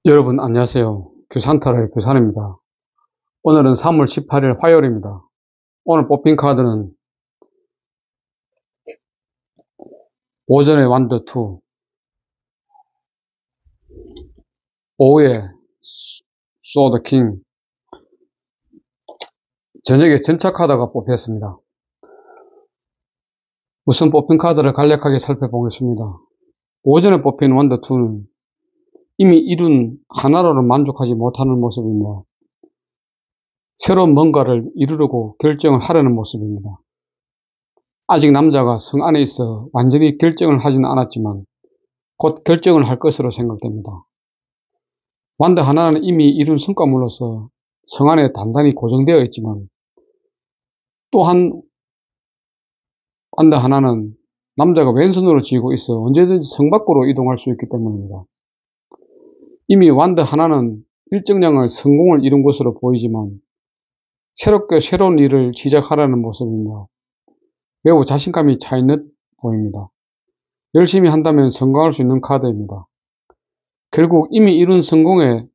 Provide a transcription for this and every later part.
여러분 안녕하세요. 규산타로의 규산입니다. 오늘은 3월 18일 화요일입니다. 오늘 뽑힌 카드는 오전에 완드 2, 오후에 소드 킹, 저녁에 전차 카드가 뽑혔습니다. 우선 뽑힌 카드를 간략하게 살펴보겠습니다. 오전에 뽑힌 완드 2는 이미 이룬 하나로는 만족하지 못하는 모습이며 새로운 뭔가를 이루려고 결정을 하려는 모습입니다. 아직 남자가 성 안에 있어 완전히 결정을 하지는 않았지만 곧 결정을 할 것으로 생각됩니다. 완드 하나는 이미 이룬 성과물로서 성 안에 단단히 고정되어 있지만 또한 완드 하나는 남자가 왼손으로 쥐고 있어 언제든지 성 밖으로 이동할 수 있기 때문입니다. 이미 완드 하나는 일정량의 성공을 이룬 것으로 보이지만 새롭게 새로운 일을 시작하라는 모습이며 매우 자신감이 차있는 보입니다. 열심히 한다면 성공할 수 있는 카드입니다. 결국 이미 이룬 성공에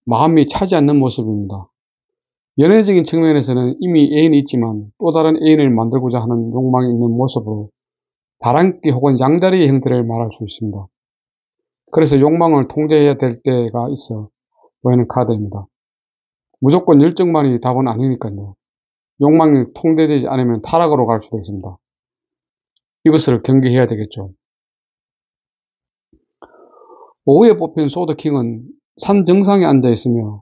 마음이 차지 않는 모습입니다. 연애적인 측면에서는 이미 애인이 있지만 또 다른 애인을 만들고자 하는 욕망이 있는 모습으로 바람기 혹은 양다리의 형태를 말할 수 있습니다. 그래서 욕망을 통제해야 될 때가 있어 보이는 카드입니다. 무조건 열정만이 답은 아니니까요. 욕망이 통제되지 않으면 타락으로 갈 수도 있습니다. 이것을 경계해야 되겠죠. 오후에 뽑힌 소드킹은 산 정상에 앉아 있으며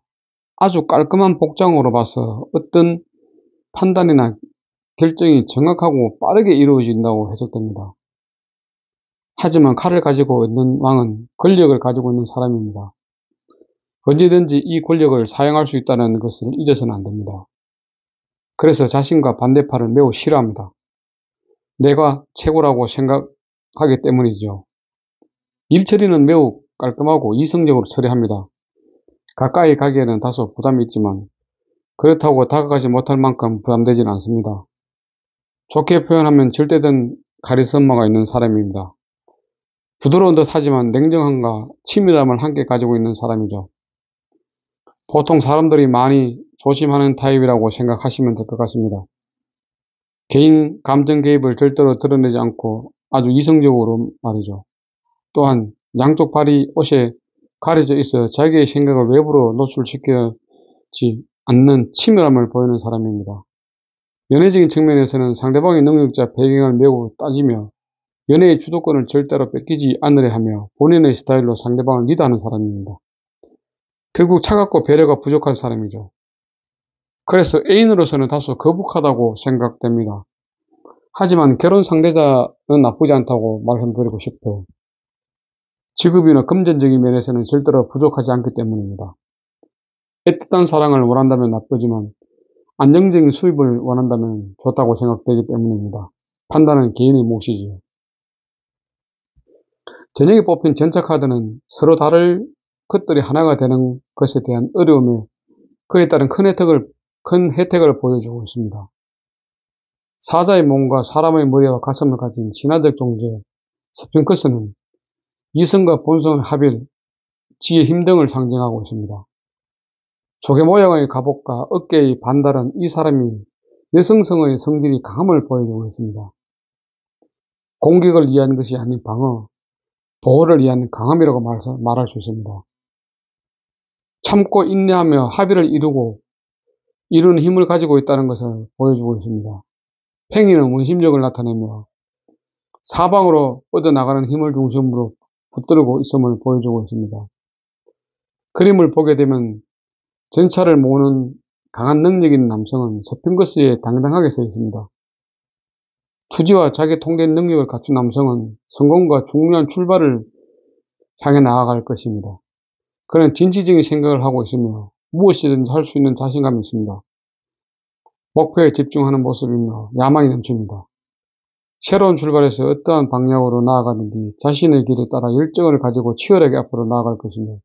아주 깔끔한 복장으로 봐서 어떤 판단이나 결정이 정확하고 빠르게 이루어진다고 해석됩니다. 하지만 칼을 가지고 있는 왕은 권력을 가지고 있는 사람입니다. 언제든지 이 권력을 사용할 수 있다는 것을 잊어서는 안 됩니다. 그래서 자신과 반대파를 매우 싫어합니다. 내가 최고라고 생각하기 때문이죠. 일 처리는 매우 깔끔하고 이성적으로 처리합니다. 가까이 가기에는 다소 부담이 있지만 그렇다고 다가가지 못할 만큼 부담되지는 않습니다. 좋게 표현하면 절대된 카리스마가 있는 사람입니다. 부드러운 듯 하지만 냉정함과 치밀함을 함께 가지고 있는 사람이죠. 보통 사람들이 많이 조심하는 타입이라고 생각하시면 될 것 같습니다. 개인 감정 개입을 절대로 드러내지 않고 아주 이성적으로 말이죠. 또한 양쪽 발이 옷에 가려져 있어 자기의 생각을 외부로 노출시키지 않는 치밀함을 보이는 사람입니다. 연애적인 측면에서는 상대방의 능력자 배경을 매우 따지며 연애의 주도권을 절대로 뺏기지 않으려 하며 본인의 스타일로 상대방을 리드하는 사람입니다. 결국 차갑고 배려가 부족한 사람이죠. 그래서 애인으로서는 다소 거북하다고 생각됩니다. 하지만 결혼 상대자는 나쁘지 않다고 말씀드리고 싶어요. 직업이나 금전적인 면에서는 절대로 부족하지 않기 때문입니다. 애틋한 사랑을 원한다면 나쁘지만 안정적인 수입을 원한다면 좋다고 생각되기 때문입니다. 판단은 개인의 몫이지요. 저녁에 뽑힌 전차 카드는 서로 다를 것들이 하나가 되는 것에 대한 어려움에 그에 따른 큰 혜택을 보여주고 있습니다. 사자의 몸과 사람의 머리와 가슴을 가진 신화적 존재 스핑크스는 이성과 본성의 합일, 지혜 힘 등을 상징하고 있습니다. 조개 모양의 갑옷과 어깨의 반달은 이 사람이 여성성의 성질이 강함을 보여주고 있습니다. 공격을 위한 것이 아닌 방어, 보호를 위한 강함이라고 말할 수 있습니다. 참고 인내하며 합의를 이루는 힘을 가지고 있다는 것을 보여주고 있습니다. 팽이는 원심력을 나타내며 사방으로 뻗어나가는 힘을 중심으로 붙들고 있음을 보여주고 있습니다. 그림을 보게 되면 전차를 모으는 강한 능력 있는 남성은 스핑크스에 당당하게 서 있습니다. 투지와 자기 통제 능력을 갖춘 남성은 성공과 중요한 출발을 향해 나아갈 것입니다. 그는 진취적인 생각을 하고 있으며 무엇이든지 할 수 있는 자신감이 있습니다. 목표에 집중하는 모습이며 야망이 넘칩니다. 새로운 출발에서 어떠한 방향으로 나아가는지 자신의 길에 따라 열정을 가지고 치열하게 앞으로 나아갈 것이며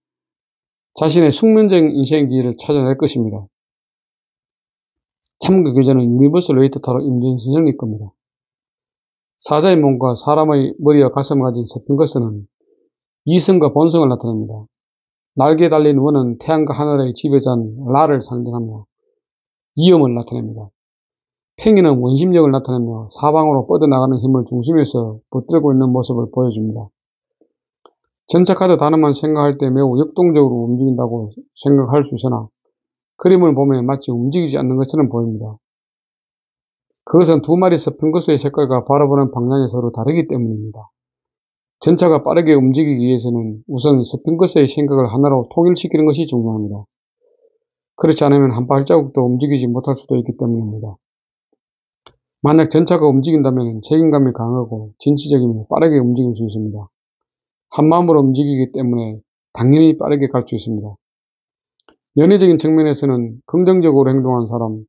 자신의 숙면적인 인생 길을 찾아낼 것입니다. 참가 교재는 유니버설 웨이트 타로 임진신영일 겁니다. 사자의 몸과 사람의 머리와 가슴을 가진 스핑크스는 이성과 본성을 나타냅니다. 날개 달린 원은 태양과 하늘의 지배자인 라를 상징하며 위험을 나타냅니다. 팽이는 원심력을 나타내며 사방으로 뻗어나가는 힘을 중심에서 붙들고 있는 모습을 보여줍니다. 전차 카드 단어만 생각할 때 매우 역동적으로 움직인다고 생각할 수 있으나 그림을 보면 마치 움직이지 않는 것처럼 보입니다. 그것은 두 마리 서핑거스의 색깔과 바라보는 방향이 서로 다르기 때문입니다. 전차가 빠르게 움직이기 위해서는 우선 서핑거스의 생각을 하나로 통일시키는 것이 중요합니다. 그렇지 않으면 한 발자국도 움직이지 못할 수도 있기 때문입니다. 만약 전차가 움직인다면 책임감이 강하고 진취적이며 빠르게 움직일 수 있습니다. 한마음으로 움직이기 때문에 당연히 빠르게 갈 수 있습니다. 연애적인 측면에서는 긍정적으로 행동한 사람,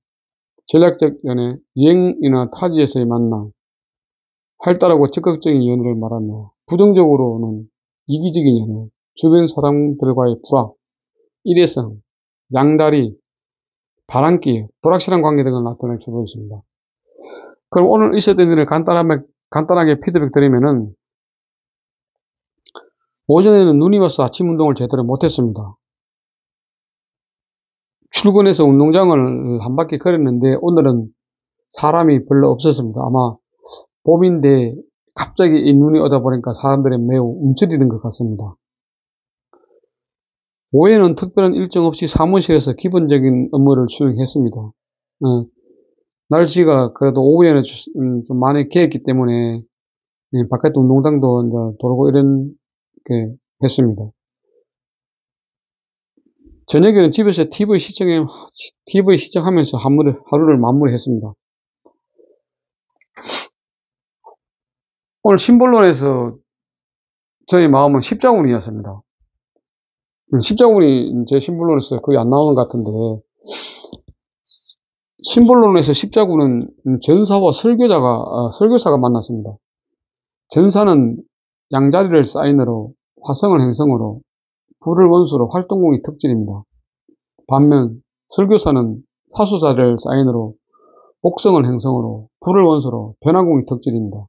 전략적 연애, 여행이나 타지에서의 만남, 활달하고 적극적인 연애를 말하며 부정적으로는 이기적인 연애, 주변 사람들과의 불화, 일회성, 양다리, 바람기, 불확실한 관계 등을 나타낼 수도 있습니다. 그럼 오늘 있었던 일을 간단하게 피드백 드리면은, 오전에는 눈이 와서 아침 운동을 제대로 못했습니다. 출근해서 운동장을 한 바퀴 걸었는데 오늘은 사람이 별로 없었습니다. 아마 봄인데 갑자기 이 눈이 오다 보니까 사람들이 매우 움츠리는 것 같습니다. 오후에는 특별한 일정 없이 사무실에서 기본적인 업무를 수행했습니다. 날씨가 그래도 오후에는 좀 많이 개었기 때문에 바깥 운동장도 이제 돌고 이런 게 했습니다. 저녁에는 집에서 TV 시청하면서 하루를 마무리했습니다. 오늘 심볼론에서 저희 마음은 십자군이었습니다. 십자군이 제 심볼론에서 거의 안 나오는 것 같은데, 심볼론에서 십자군은 전사와 설교사가 만났습니다. 전사는 양자리를 사인으로, 화성을 행성으로, 불을 원수로 활동공이 특징입니다. 반면 설교사는 사수자리를 사인으로, 복성을 행성으로, 불을 원수로, 변화공이 특징입니다.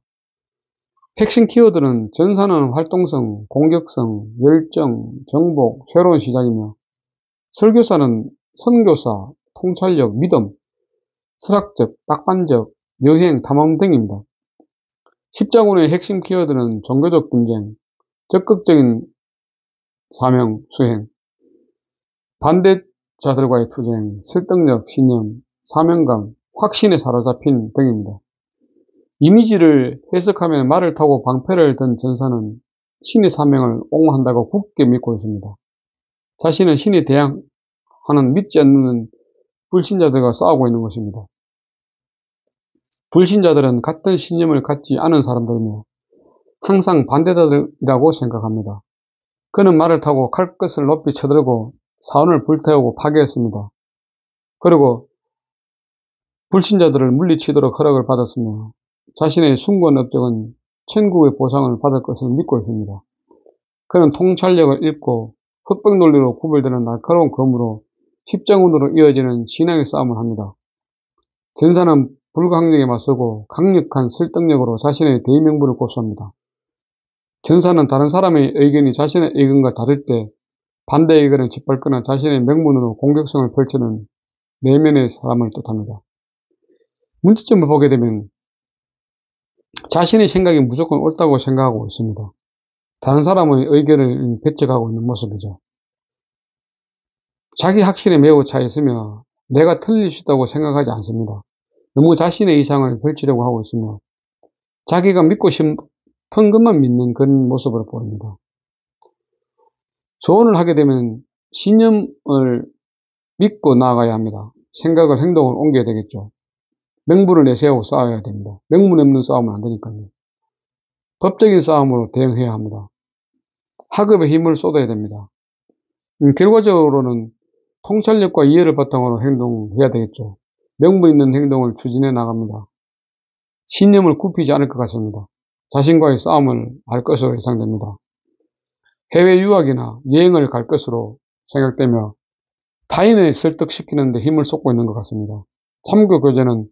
핵심 키워드는 전사는 활동성, 공격성, 열정, 정복, 새로운 시작이며 설교사는 선교사, 통찰력, 믿음, 철학적, 낙관적, 여행, 탐험 등입니다. 십자군의 핵심 키워드는 종교적 분쟁, 적극적인 사명, 수행, 반대자들과의 투쟁, 설득력, 신념, 사명감, 확신에 사로잡힌 등입니다. 이미지를 해석하면 말을 타고 방패를 든 전사는 신의 사명을 옹호한다고 굳게 믿고 있습니다. 자신은 신에 대항하는 믿지 않는 불신자들과 싸우고 있는 것입니다. 불신자들은 같은 신념을 갖지 않은 사람들이며 항상 반대자들이라고 생각합니다. 그는 말을 타고 칼끝을 높이 쳐들고 사원을 불태우고 파괴했습니다. 그리고 불신자들을 물리치도록 허락을 받았으며 자신의 숭고한 업적은 천국의 보상을 받을 것을 믿고 있습니다. 그는 통찰력을 잃고 흑백 논리로 구별되는 날카로운 검으로 십자군으로 이어지는 신앙의 싸움을 합니다. 전사는 불강력에 맞서고 강력한 설득력으로 자신의 대의명분을 고수합니다. 전사는 다른 사람의 의견이 자신의 의견과 다를 때 반대 의견을 짓밟거나 자신의 명분으로 공격성을 펼치는 내면의 사람을 뜻합니다. 문제점을 보게 되면 자신의 생각이 무조건 옳다고 생각하고 있습니다. 다른 사람의 의견을 배척하고 있는 모습이죠. 자기 확신에 매우 차 있으며 내가 틀릴 수 있다고 생각하지 않습니다. 너무 자신의 이상을 펼치려고 하고 있으며 자기가 믿고 싶은 것만 믿는 그런 모습을 보입니다. 조언을 하게 되면 신념을 믿고 나아가야 합니다. 생각을 행동을 옮겨야 되겠죠. 명분을 내세우고 싸워야 됩니다. 명분 없는 싸움은 안 되니까요. 법적인 싸움으로 대응해야 합니다. 학업에 힘을 쏟아야 됩니다. 결과적으로는 통찰력과 이해를 바탕으로 행동해야 되겠죠. 명분 있는 행동을 추진해 나갑니다. 신념을 굽히지 않을 것 같습니다. 자신과의 싸움을 할 것으로 예상됩니다. 해외 유학이나 여행을 갈 것으로 생각되며 타인을 설득시키는 데 힘을 쏟고 있는 것 같습니다. 참고 교재는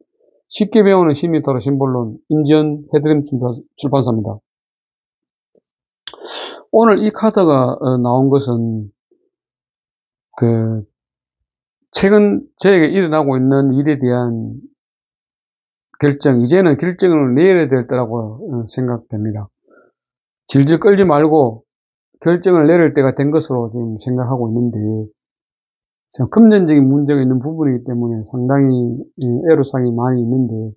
쉽게 배우는 시미터로 심볼론 임지연 해드림 출판사입니다. 오늘 이 카드가 나온 것은 최근 저에게 일어나고 있는 일에 대한 결정, 이제는 결정을 내려야 될 때라고 생각됩니다. 질질 끌지 말고 결정을 내릴 때가 된 것으로 지금 생각하고 있는데, 금전적인 문제가 있는 부분이기 때문에 상당히 애로사항이 많이 있는데,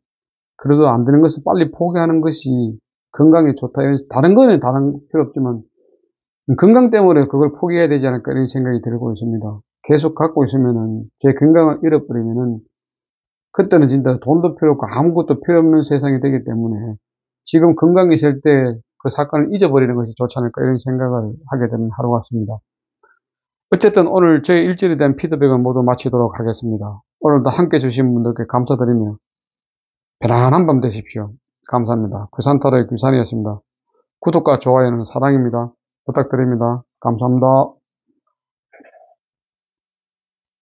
그래도 안 되는 것을 빨리 포기하는 것이 건강에 좋다. 다른 거는 필요 없지만, 건강 때문에 그걸 포기해야 되지 않을까 이런 생각이 들고 있습니다. 계속 갖고 있으면은, 제 건강을 잃어버리면은, 그때는 진짜 돈도 필요 없고 아무것도 필요 없는 세상이 되기 때문에, 지금 건강이 있을 때 그 사건을 잊어버리는 것이 좋지 않을까 이런 생각을 하게 되는 하루 같습니다. 어쨌든 오늘 저의 일주일에 대한 피드백을 모두 마치도록 하겠습니다. 오늘도 함께 해주신 분들께 감사드리며 편안한 밤 되십시오. 감사합니다. 규산타로의 규산이었습니다. 구독과 좋아요는 사랑입니다. 부탁드립니다. 감사합니다.